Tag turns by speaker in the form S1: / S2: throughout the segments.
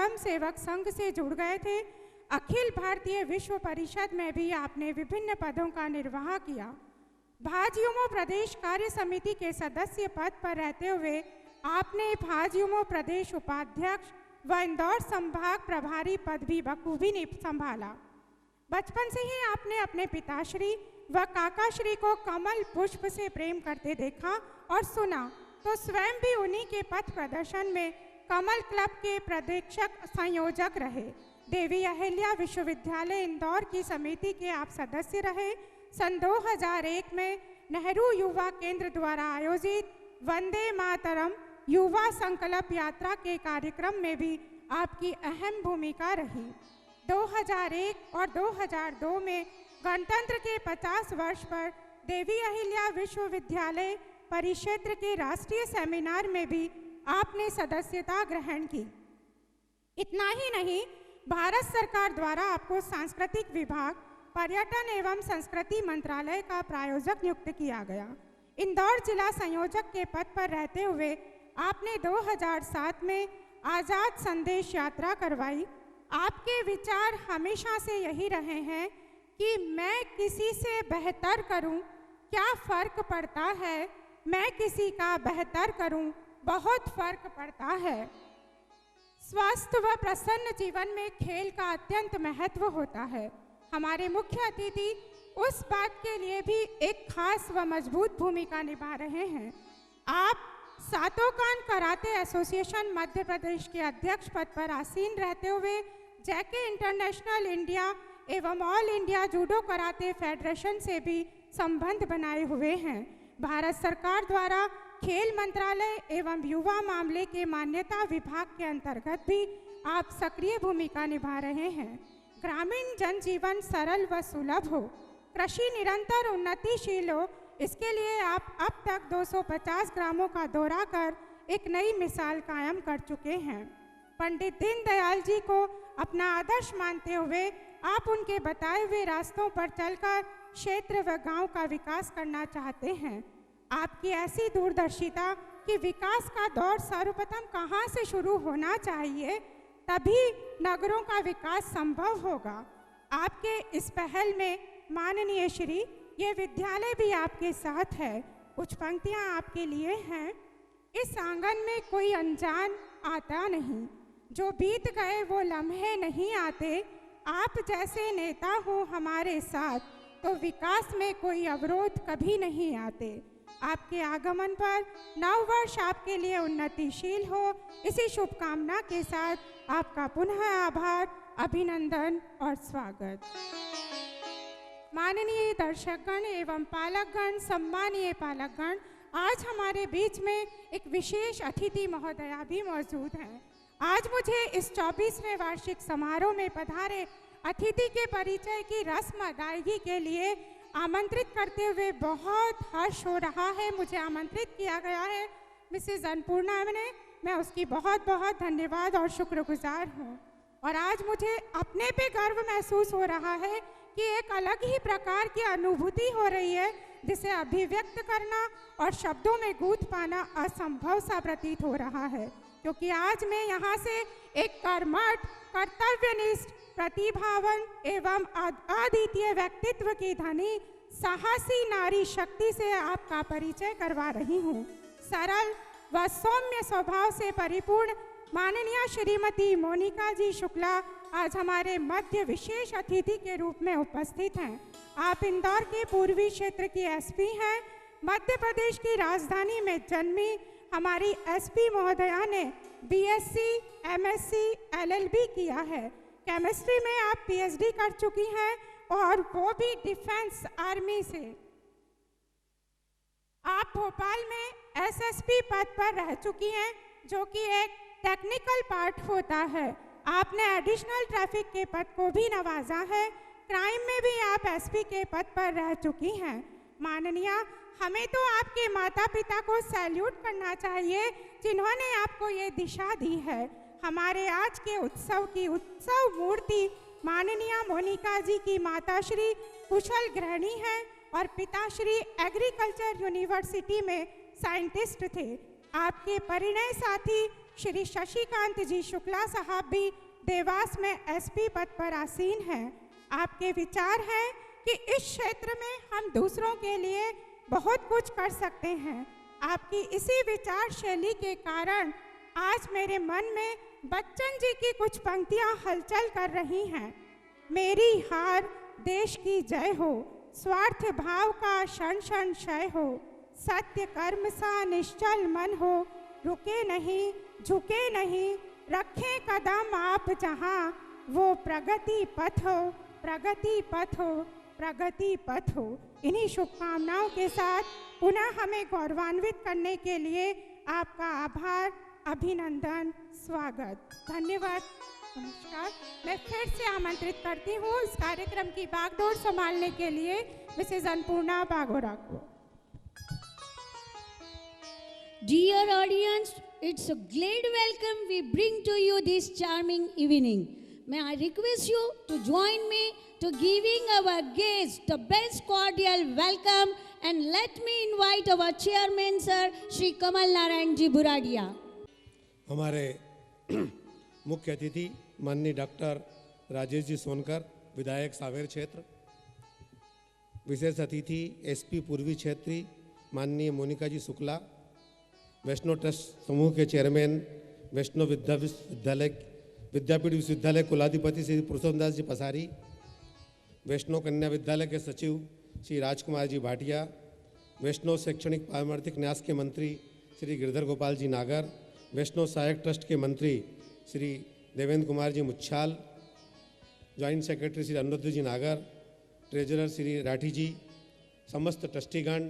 S1: स्वयं सेवक संघ से जुड़ गए थे। अखिल भारतीय विश्व परिषद में भी आपने विभिन्न पदों का निर्वाह किया। भाजयुमो प्रदेश कार्य समिति के सदस्य पद पर रहते हुए आपने भाजयुमो प्रदेश उपाध्यक्ष व इंदौर संभाग प्रभारी पद भी बखूबी संभाला। बचपन से ही आपने अपने पिताश्री व काकाश्री को कमल पुष्प से प्रेम करते देखा और सुना, तो स्वयं भी उन्हीं के पथ प्रदर्शन में कमल क्लब के प्रदेशक संयोजक रहे। देवी अहिल्या विश्वविद्यालय इंदौर की समिति के आप सदस्य रहे। सन 2001 में नेहरू युवा केंद्र द्वारा आयोजित वंदे मातरम युवा संकल्प यात्रा के कार्यक्रम में भी आपकी अहम भूमिका रही। 2001 और 2002 में गणतंत्र के 50 वर्ष पर देवी अहिल्या विश्वविद्यालय परिक्षेत्र के राष्ट्रीय सेमिनार में भी आपने सदस्यता ग्रहण की। इतना ही नहीं, भारत सरकार द्वारा आपको सांस्कृतिक विभाग, पर्यटन एवं संस्कृति मंत्रालय का प्रायोजक नियुक्त किया गया। इंदौर जिला संयोजक के पद पर रहते हुए आपने 2007 में आज़ाद संदेश यात्रा करवाई। आपके विचार हमेशा से यही रहे हैं कि मैं किसी से बेहतर करूं, क्या फ़र्क पड़ता है, मैं किसी का बेहतर करूं, बहुत फ़र्क पड़ता है। स्वस्थ व प्रसन्न जीवन में खेल का अत्यंत महत्व होता है। हमारे मुख्य अतिथि उस बात के लिए भी एक खास व मजबूत भूमिका निभा रहे हैं। आप सातोकान कराटे एसोसिएशन मध्य प्रदेश के अध्यक्ष पद पर आसीन रहते हुए जैके इंटरनेशनल इंडिया एवं all India judo karate federation से भी संबंध बनाए हुए हैं। भारत सरकार द्वारा खेल मंत्रालय एवं युवा मामले के मान्यता विभाग के अंतर्गत भी आप सक्रिय भूमिका निभा रहे हैं। ग्रामीण जनजीवन सरल व सुलभ हो, कृषि निरंतर उन्नतिशील हो, इसके लिए आप अब तक 250 ग्रामों का दौरा कर एक नई मिसाल कायम कर चुके हैं। पंडित दीनदयाल जी को अपना आदर्श मानते हुए आप उनके बताए हुए रास्तों पर चलकर क्षेत्र व गांव का विकास करना चाहते हैं। आपकी ऐसी दूरदर्शिता कि विकास का दौर सर्वप्रथम कहाँ से शुरू होना चाहिए, तभी नगरों का विकास संभव होगा। आपके इस पहल में माननीय श्री, ये विद्यालय भी आपके साथ है। कुछ पंक्तियाँ आपके लिए हैं। इस आंगन में कोई अनजान आता नहीं, जो बीत गए वो लम्हे नहीं आते। आप जैसे नेता हो हमारे साथ, तो विकास में कोई अवरोध कभी नहीं आते। आपके आगमन पर नव वर्ष आपके लिए उन्नतिशील हो, इसी शुभकामना के साथ आपका पुनः आभार, अभिनंदन और स्वागत। माननीय दर्शकगण एवं पालकगण, सम्मानीय पालकगण, आज हमारे बीच में एक विशेष अतिथि महोदया भी मौजूद हैं। आज मुझे इस 24वें वार्षिक समारोह में पधारे अतिथि के परिचय की रस्म अदायगी के लिए आमंत्रित करते हुए बहुत हर्ष हो रहा है। मुझे आमंत्रित किया गया है मिसेस अन्नपूर्णा ने, मैं उसकी बहुत बहुत धन्यवाद और शुक्रगुजार हूँ। और आज मुझे अपने पे गर्व महसूस हो रहा है कि एक अलग ही प्रकार की अनुभूति हो रही है, जिसे अभिव्यक्त करना और शब्दों में गूंथ पाना असंभव सा प्रतीत हो रहा है। क्योंकि आज मैं यहाँ से एक कर्मठ, कर्तव्यनिष्ठ, प्रतिभावन एवं अद्वितीय व्यक्तित्व की धनी साहसी नारी शक्ति से आपका परिचय करवा रही हूँ। सरल व सौम्य स्वभाव से परिपूर्ण माननीय श्रीमती मोनिका जी शुक्ला आज हमारे मध्य विशेष अतिथि के रूप में उपस्थित हैं। आप इंदौर के पूर्वी क्षेत्र की एसपी हैं। मध्य प्रदेश की राजधानी में जन्मी हमारी एसपी महोदया ने बीएससी, एमएससी, एलएलबी किया है। केमिस्ट्री में आप पीएचडी कर चुकी हैं और वो भी डिफेंस आर्मी से। आप भोपाल में एसएसपी पद पर रह चुकी हैं, जो कि एक टेक्निकल पार्ट होता है। आपने एडिशनल ट्रैफिक के पद को भी नवाजा है। क्राइम में भी आप एसपी के पद पर रह चुकी हैं। माननीय, हमें तो आपके माता पिता को सैल्यूट करना चाहिए, जिन्होंने आपको ये दिशा दी है। हमारे आज के उत्सव की उत्सव मूर्ति माननीय मोनिका जी की माताश्री कुशल गृहिणी हैं और पिताश्री एग्रीकल्चर यूनिवर्सिटी में साइंटिस्ट थे। आपके परिणय साथी श्री शशिकांत जी शुक्ला साहब भी देवास में एसपी पद पर आसीन हैं। आपके विचार हैं कि इस क्षेत्र में हम दूसरों के लिए बहुत कुछ कर सकते हैं। आपकी इसी विचार शैली के कारण आज मेरे मन में बच्चन जी की कुछ पंक्तियां हलचल कर रही हैं। मेरी हार देश की जय हो, स्वार्थ भाव का क्षण क्षण क्षय हो, सत्य कर्म सा निश्चल मन हो, रुके नहीं झुके नहीं, रखें कदम आप जहां, वो प्रगति पथ हो, प्रगति पथ हो, प्रगति पथ हो। इन्हीं शुभकामनाओं के साथ पुनः हमें गौरवान्वित करने के लिए आपका आभार, अभिनंदन, स्वागत, धन्यवाद, नमस्कार। मैं फिर से आमंत्रित करती हूँ इस कार्यक्रम की बागडोर संभालने के लिए मिसेज अन्नपूर्णा बागोरा को।
S2: Dear audience, it's a great welcome we bring to you this charming evening. May I request you to join me to giving our guests the best cordial welcome, and let me invite our chairman sir Shri Kamal Narayan ji Buradia.
S3: हमारे मुख्य अतिथि माननीय doctor Rajesh ji Sonkar, विधायक सावेर क्षेत्र। विशेष अतिथि SP पूर्वी क्षेत्री माननीय मोनिका जी शुक्ला। वैष्णव trust समूह के चेयरमैन वैष्णव विद्यापीठ विश्वविद्यालय कुलाधिपति श्री पुरुषोत्तम दास जी पसारी। वैष्णव कन्या विद्यालय के सचिव श्री राजकुमार जी भाटिया। वैष्णव शैक्षणिक पारमार्थिक न्यास के मंत्री श्री गिरधर गोपाल जी नागर। वैष्णव सहायक ट्रस्ट के मंत्री श्री देवेंद्र कुमार जी मुच्छाल। ज्वाइंट सेक्रेटरी श्री अनुरुद्ध जी नागर। ट्रेजरर श्री राठी जी। समस्त ट्रस्टीगण,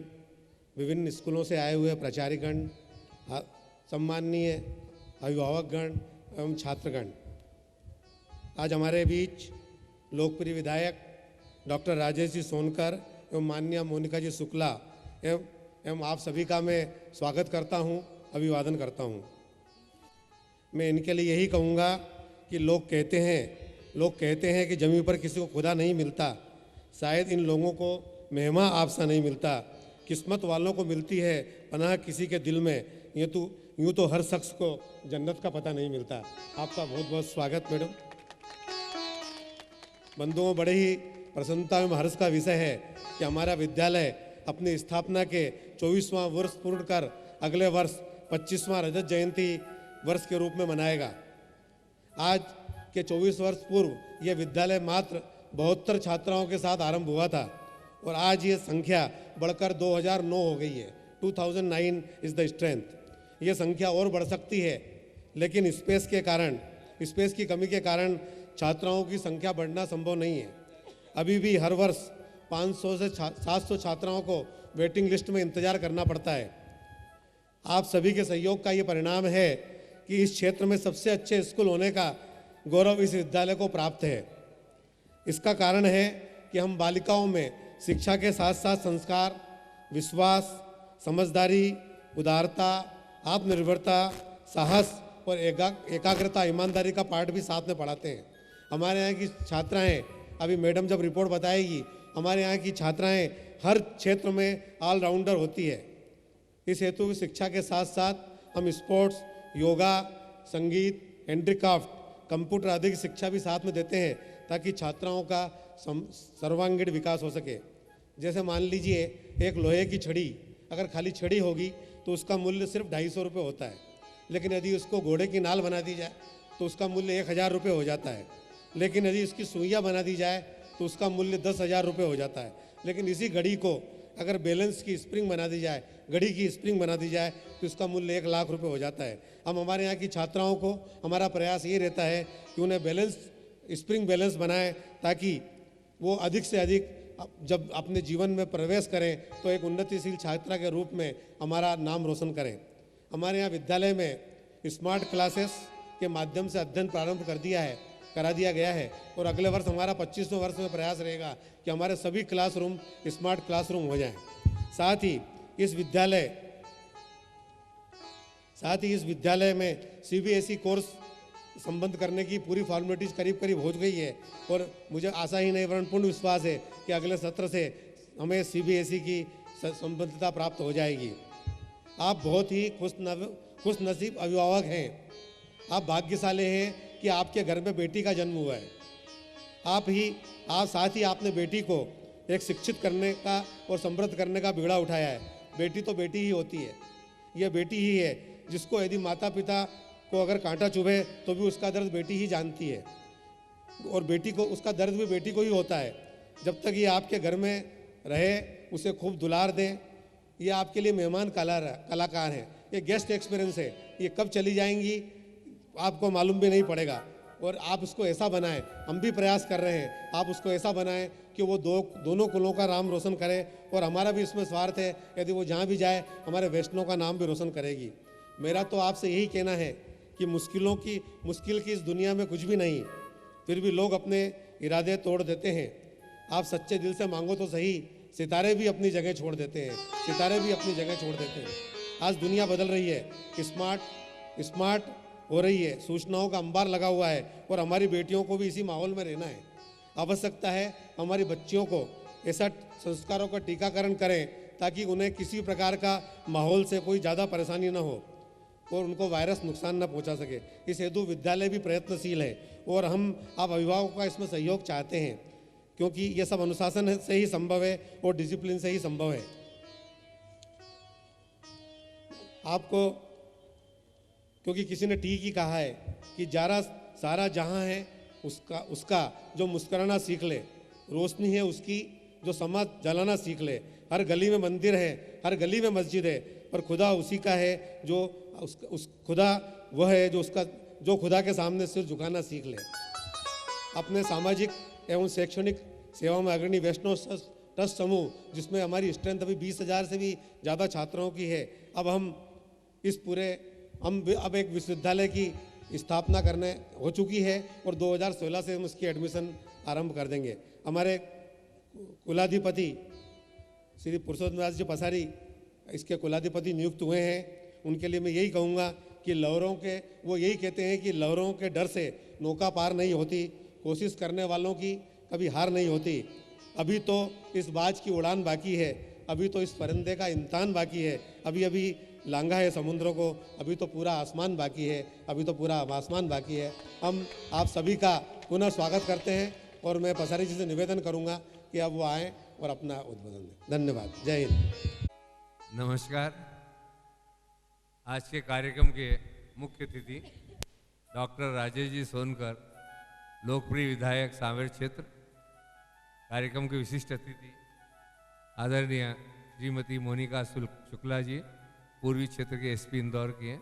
S3: विभिन्न स्कूलों से आए हुए प्राचार्यगण, सम्माननीय अभिभावकगण एवं छात्रगण, आज हमारे बीच लोकप्रिय विधायक डॉक्टर राजेश जी सोनकर एवं माननीय मोनिका जी शुक्ला एवं आप सभी का मैं स्वागत करता हूं, अभिवादन करता हूं। मैं इनके लिए यही कहूँगा कि लोग कहते हैं कि ज़मीन पर किसी को खुदा नहीं मिलता, शायद इन लोगों को मेहमा आपसा नहीं मिलता, किस्मत वालों को मिलती है पनाह किसी के दिल में। यूँ तो हर शख्स को जन्नत का पता नहीं मिलता। आपका बहुत बहुत स्वागत मैडम। बंधुओं, बड़े ही प्रसन्नता एवं हर्ष का विषय है कि हमारा विद्यालय अपनी स्थापना के 24वां वर्ष पूर्ण कर अगले वर्ष 25वां रजत जयंती वर्ष के रूप में मनाएगा। आज के 24 वर्ष पूर्व यह विद्यालय मात्र 72 छात्राओं के साथ आरंभ हुआ था और आज ये संख्या बढ़कर 2009 हो गई है। 2009 इज़ द स्ट्रेंथ। ये संख्या और बढ़ सकती है, लेकिन स्पेस की कमी के कारण छात्राओं की संख्या बढ़ना संभव नहीं है। अभी भी हर वर्ष 500 से 700 छात्राओं को वेटिंग लिस्ट में इंतजार करना पड़ता है। आप सभी के सहयोग का ये परिणाम है कि इस क्षेत्र में सबसे अच्छे स्कूल होने का गौरव इस विद्यालय को प्राप्त है। इसका कारण है कि हम बालिकाओं में शिक्षा के साथ साथ संस्कार, विश्वास, समझदारी, उदारता, आत्मनिर्भरता, साहस और एकाग्रता, ईमानदारी का पाठ भी साथ में पढ़ाते हैं। हमारे यहाँ की छात्राएं, अभी मैडम जब रिपोर्ट बताएगी, हमारे यहाँ की छात्राएं हर क्षेत्र में ऑलराउंडर होती है। इस हेतु शिक्षा के साथ साथ हम स्पोर्ट्स, योगा, संगीत, हैंडीक्राफ्ट, कंप्यूटर आदि की शिक्षा भी साथ में देते हैं ताकि छात्राओं का सर्वांगीण विकास हो सके। जैसे मान लीजिए एक लोहे की छड़ी, अगर खाली छड़ी होगी तो उसका मूल्य सिर्फ 250 रुपये होता है, लेकिन यदि उसको घोड़े की नाल बना दी जाए तो उसका मूल्य 1000 रुपये हो जाता है। लेकिन यदि उसकी सुइयाँ बना दी जाए तो उसका मूल्य 10,000 रुपये हो जाता है। लेकिन इसी घड़ी को अगर बैलेंस की स्प्रिंग बना दी जाए, घड़ी की स्प्रिंग बना दी जाए तो उसका मूल्य 1 लाख रुपये हो जाता है। हम हमारे यहाँ की छात्राओं को, हमारा प्रयास ये रहता है कि उन्हें स्प्रिंग बैलेंस बनाएं ताकि वो अधिक से अधिक जब अपने जीवन में प्रवेश करें तो एक उन्नतिशील छात्रा के रूप में हमारा नाम रोशन करें। हमारे यहाँ विद्यालय में स्मार्ट क्लासेस के माध्यम से अध्ययन प्रारंभ करा दिया गया है और अगले वर्ष हमारा 25वें वर्ष में प्रयास रहेगा कि हमारे सभी क्लासरूम स्मार्ट क्लासरूम हो जाएं। साथ ही इस विद्यालय में CBSE कोर्स संबंध करने की पूरी फॉर्मेलिटीज करीब हो गई है और मुझे आशा ही नहीं वरन पूर्ण विश्वास है कि अगले सत्र से हमें CBSE की संबद्धता प्राप्त हो जाएगी। आप बहुत ही खुश नसीब अभिभावक हैं आप भाग्यशाली हैं कि आपके घर में बेटी का जन्म हुआ है। आप साथ ही आपने बेटी को एक शिक्षित करने का और समृद्ध करने का बीड़ा उठाया है। बेटी तो बेटी ही होती है, यह बेटी ही है जिसको यदि माता पिता को अगर कांटा चुभे तो भी उसका दर्द बेटी ही जानती है, और बेटी को उसका दर्द भी बेटी को ही होता है। जब तक ये आपके घर में रहे उसे खूब दुलार दें। ये आपके लिए मेहमान कलाकार हैं, ये गेस्ट एक्सपीरियंस है। ये कब चली जाएंगी आपको मालूम भी नहीं पड़ेगा, और आप उसको ऐसा बनाएं, हम भी प्रयास कर रहे हैं, आप उसको ऐसा बनाएं कि वो दोनों कुलों का नाम रोशन करे, और हमारा भी इसमें स्वार्थ है, यदि वो जहाँ भी जाए हमारे वैष्णव का नाम भी रोशन करेगी। मेरा तो आपसे यही कहना है कि मुश्किल की इस दुनिया में कुछ भी नहीं, फिर भी लोग अपने इरादे तोड़ देते हैं। आप सच्चे दिल से मांगो तो सही, सितारे भी अपनी जगह छोड़ देते हैं, सितारे भी अपनी जगह छोड़ देते हैं। आज दुनिया बदल रही है, स्मार्ट हो रही है, सूचनाओं का अंबार लगा हुआ है, और हमारी बेटियों को भी इसी माहौल में रहना है। आवश्यकता है हमारी बच्चियों को ऐसा संस्कारों का टीकाकरण करें ताकि उन्हें किसी प्रकार का माहौल से कोई ज़्यादा परेशानी न हो और उनको वायरस नुकसान न पहुंचा सके। इस हेतु विद्यालय भी प्रयत्नशील है, और आप अभिभावकों का इसमें सहयोग चाहते हैं, क्योंकि ये सब अनुशासन से ही संभव है और डिसिप्लिन से ही संभव है। आपको क्योंकि किसी ने ठीक ही कहा है कि सारा जहां है उसका जो मुस्कुराना सीख ले, रोशनी है उसकी जो समाज जलाना सीख ले। हर गली में मंदिर है, हर गली में मस्जिद है, पर खुदा उसी का है जो खुदा वह है जो खुदा के सामने सिर झुकाना सीख ले। अपने सामाजिक एवं शैक्षणिक सेवा में अग्रणी वैष्णव ट्रस्ट समूह, जिसमें हमारी स्ट्रेंथ अभी 20,000 से भी ज़्यादा छात्रों की है, अब एक विश्वविद्यालय की स्थापना करने हो चुकी है, और 2016 से हम उसकी एडमिशन आरंभ कर देंगे। हमारे कुलाधिपति श्री पुरुषोत्तम दास जी पसारी इसके कुलाधिपति नियुक्त हुए हैं। उनके लिए मैं यही कहूँगा कि वो यही कहते हैं कि लहरों के डर से नौका पार नहीं होती, कोशिश करने वालों की कभी हार नहीं होती। अभी तो इस बाज की उड़ान बाकी है, अभी तो इस परिंदे का इम्तिहान बाकी है, अभी लांघा है समुद्रों को, अभी तो पूरा आसमान बाकी है, अभी तो पूरा आसमान बाकी है। हम आप सभी का पुनः स्वागत करते हैं, और मैं पसारी जी से निवेदन करूंगा कि अब वो आएँ और अपना उद्बोधन दें। धन्यवाद। जय हिंद।
S4: नमस्कार। आज के कार्यक्रम के मुख्य अतिथि डॉक्टर राजेश जी सोनकर, लोकप्रिय विधायक सांवेर क्षेत्र। कार्यक्रम के विशिष्ट अतिथि आदरणीय श्रीमती मोनिका शुक्ला जी, पूर्वी क्षेत्र के एसपी इंदौर की हैं।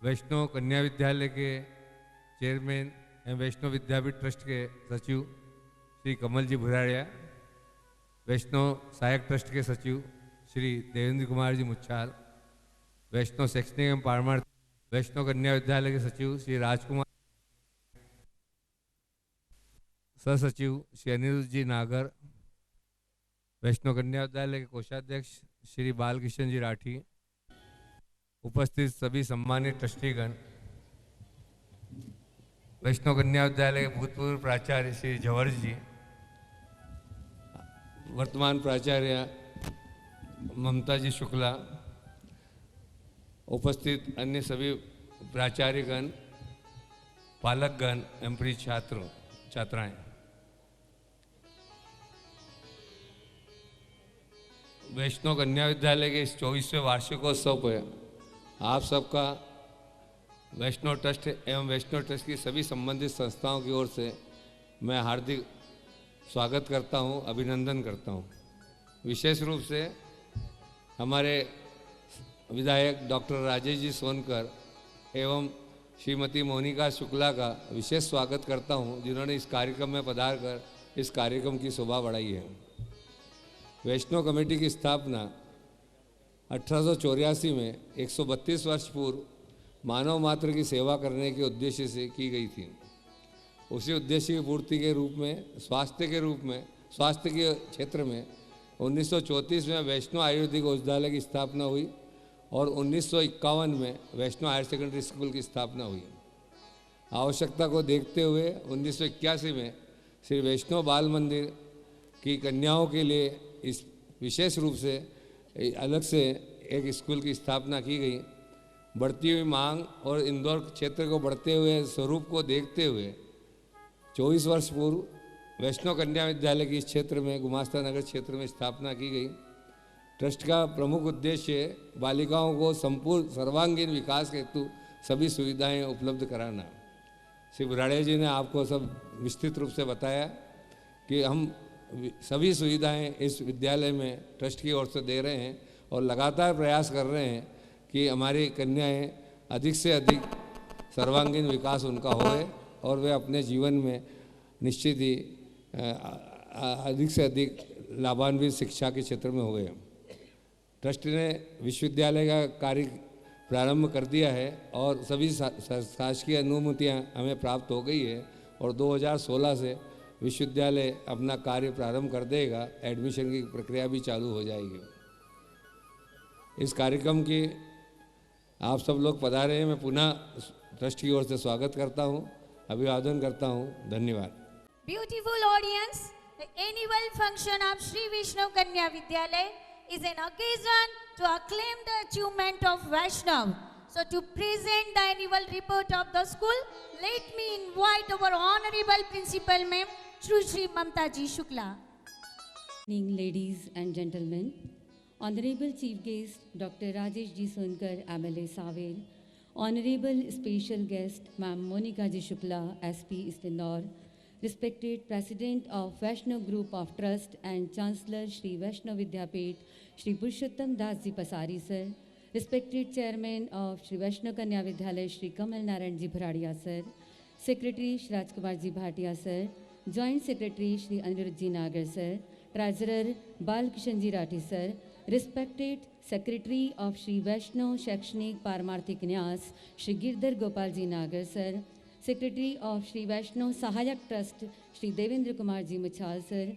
S4: वैष्णव कन्या विद्यालय के चेयरमैन एवं वैष्णव विद्यापीठ ट्रस्ट के सचिव श्री कमल जी भुराड़िया, वैष्णव सहायक ट्रस्ट के सचिव श्री देवेंद्र कुमार जी मुच्छाल, वैष्णव शैक्षणिक एवं पारमार्थिक वैष्णव कन्या विद्यालय के सचिव श्री राजकुमार, सहसचिव श्री अनिरुद्ध जी नागर, वैष्णव कन्या विद्यालय के कोषाध्यक्ष श्री बालकिशन जी राठी, उपस्थित सभी सम्मानित ट्रस्टीगण, वैष्णव कन्या विद्यालय के भूतपूर्व प्राचार्य श्री जवर जी, वर्तमान प्राचार्य ममता जी शुक्ला, उपस्थित अन्य सभी प्राचार्यगण, पालकगण एवं प्रिय छात्राएं। वैष्णव कन्या विद्यालय के इस 24वें वार्षिकोत्सव पर आप सबका वैष्णव ट्रस्ट एवं वैष्णव ट्रस्ट की सभी संबंधित संस्थाओं की ओर से मैं हार्दिक स्वागत करता हूं, अभिनंदन करता हूं। विशेष रूप से हमारे विधायक डॉक्टर राजेश जी सोनकर एवं श्रीमती मोनिका शुक्ला का विशेष स्वागत करता हूं, जिन्होंने इस कार्यक्रम में पधार कर इस कार्यक्रम की शोभा बढ़ाई है। वैष्णव कमेटी की स्थापना 1884 में 132 वर्ष पूर्व मानव मात्र की सेवा करने के उद्देश्य से की गई थी। उसी उद्देश्य की पूर्ति के रूप में स्वास्थ्य के क्षेत्र में 1934 में वैष्णव आयुर्वेदिक औषधालय की स्थापना हुई और 1951 में वैष्णव हायर सेकेंडरी स्कूल की स्थापना हुई। आवश्यकता को देखते हुए 1981 में श्री वैष्णव बाल मंदिर की कन्याओं के लिए इस विशेष रूप से अलग से एक स्कूल की स्थापना की गई। बढ़ती हुई मांग और इंदौर क्षेत्र को बढ़ते हुए स्वरूप को देखते हुए 24 वर्ष पूर्व वैष्णव कन्या विद्यालय की इस क्षेत्र में गुमास्ता नगर क्षेत्र में स्थापना की गई। ट्रस्ट का प्रमुख उद्देश्य बालिकाओं को संपूर्ण सर्वांगीण विकास हेतु सभी सुविधाएं उपलब्ध कराना। श्री बुराड़े जी ने आपको सब विस्तृत रूप से बताया कि हम सभी सुविधाएं इस विद्यालय में ट्रस्ट की ओर से दे रहे हैं और लगातार प्रयास कर रहे हैं कि हमारी कन्याएं अधिक से अधिक सर्वांगीण विकास उनका होए और वे अपने जीवन में निश्चित ही अधिक से अधिक लाभान्वित शिक्षा के क्षेत्र में हुए। ट्रस्ट ने विश्वविद्यालय का कार्य प्रारंभ कर दिया है और सभी शासकीय अनुमतियां हमें प्राप्त हो गई है और 2016 से विश्वविद्यालय अपना कार्य प्रारंभ कर देगा। एडमिशन की प्रक्रिया भी चालू हो जाएगी। इस कार्यक्रम की आप सब लोग पधारे हैं। मैं पुनः ट्रस्ट की ओर से स्वागत करता हूं, अभिवादन करता हूं। धन्यवाद।
S5: Beautiful audience, the annual function of Sri Vaishnav Kanya Vidyalaya is an occasion to acclaim the achievement of Vaishnav. So to present the annual report of the school, let me invite our Honorable Principal Ma'am, Shri Mamta Ji Shukla.
S6: Good evening, ladies and gentlemen. Honorable Chief Guest Dr. Rajesh Ji Sonkar, MLA Savel, Honorable Special Guest Ma'am Monica Ji Shukla, SP East Indore, respected President of Vaishnav Group of Trust and Chancellor Shri Vaishnav Vidyapit, Shri Purushottam Das Ji Pasari Sir, respected Chairman of Shri Vaishnav Kanya Vidyalaya Shri Kamal Narayan Ji Bharadia Sir, Secretary Shri Rajkumar Ji Bhatia Sir, Joint Secretary Shri Anirudh Ji Nagar Sir, Treasurer Bal Kishan Ji Rathi Sir, respected Secretary of Shri Vaishnav Shakshnik Paramarthik Nyas Shri Girdhar Gopal Ji Nagar Sir, Secretary of Shri Vaishnav Sahayak Trust Shri Devendra Kumar Ji Muchal Sir,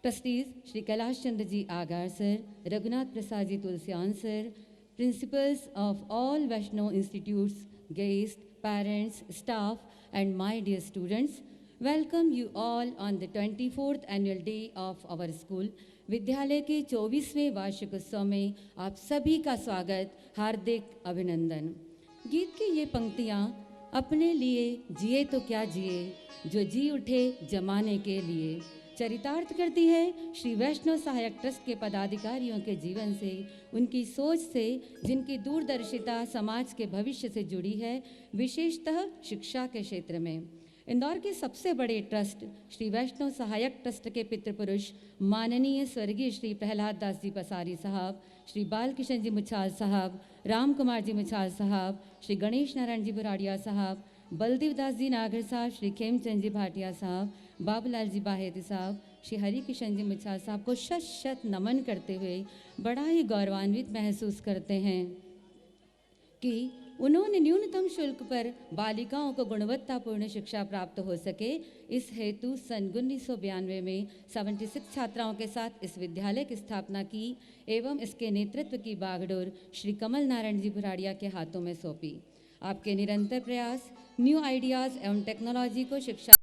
S6: Trustees Shri Kailash Chandra Ji Agar Sir, Raghunath Prasad Ji Tulsian Sir, Principals of all Vaishnav Institutes, guests, parents, staff and my dear students, welcome you all on the 24th annual day of our school. विद्यालय के 24वें वार्षिक उत्सव में आप सभी का स्वागत, हार्दिक अभिनंदन। गीत की ये पंक्तियाँ अपने लिए जिए तो क्या जिए, जो जी उठे जमाने के लिए, चरितार्थ करती है श्री वैष्णव सहायक ट्रस्ट के पदाधिकारियों के जीवन से, उनकी सोच से, जिनकी दूरदर्शिता समाज के भविष्य से जुड़ी है, विशेषतः शिक्षा के क्षेत्र में। इंदौर के सबसे बड़े ट्रस्ट श्री वैष्णव सहायक ट्रस्ट के पितृपुरुष माननीय स्वर्गीय श्री प्रहलाद दास जी पसारी साहब, श्री बाल किशन जी मुछाल साहब, राम कुमार जी मुछाल साहब, श्री गणेश नारायण जी बुराड़िया साहब, बलदेव दास जी नागर साहब, श्री खेमचंद जी भाटिया साहब, बाबूलाल जी बाहेती साहब, श्री हरि किशन जी मुछाल साहब को शत शत नमन करते हुए बड़ा ही गौरवान्वित महसूस करते हैं कि उन्होंने न्यूनतम शुल्क पर बालिकाओं को गुणवत्तापूर्ण शिक्षा प्राप्त हो सके, इस हेतु सन 1992 में 76 छात्राओं के साथ इस विद्यालय की स्थापना की एवं इसके नेतृत्व की बागडोर श्री कमल नारायण जी भुराड़िया के हाथों में सौंपी। आपके निरंतर प्रयास न्यू आइडियाज़ एवं टेक्नोलॉजी को शिक्षा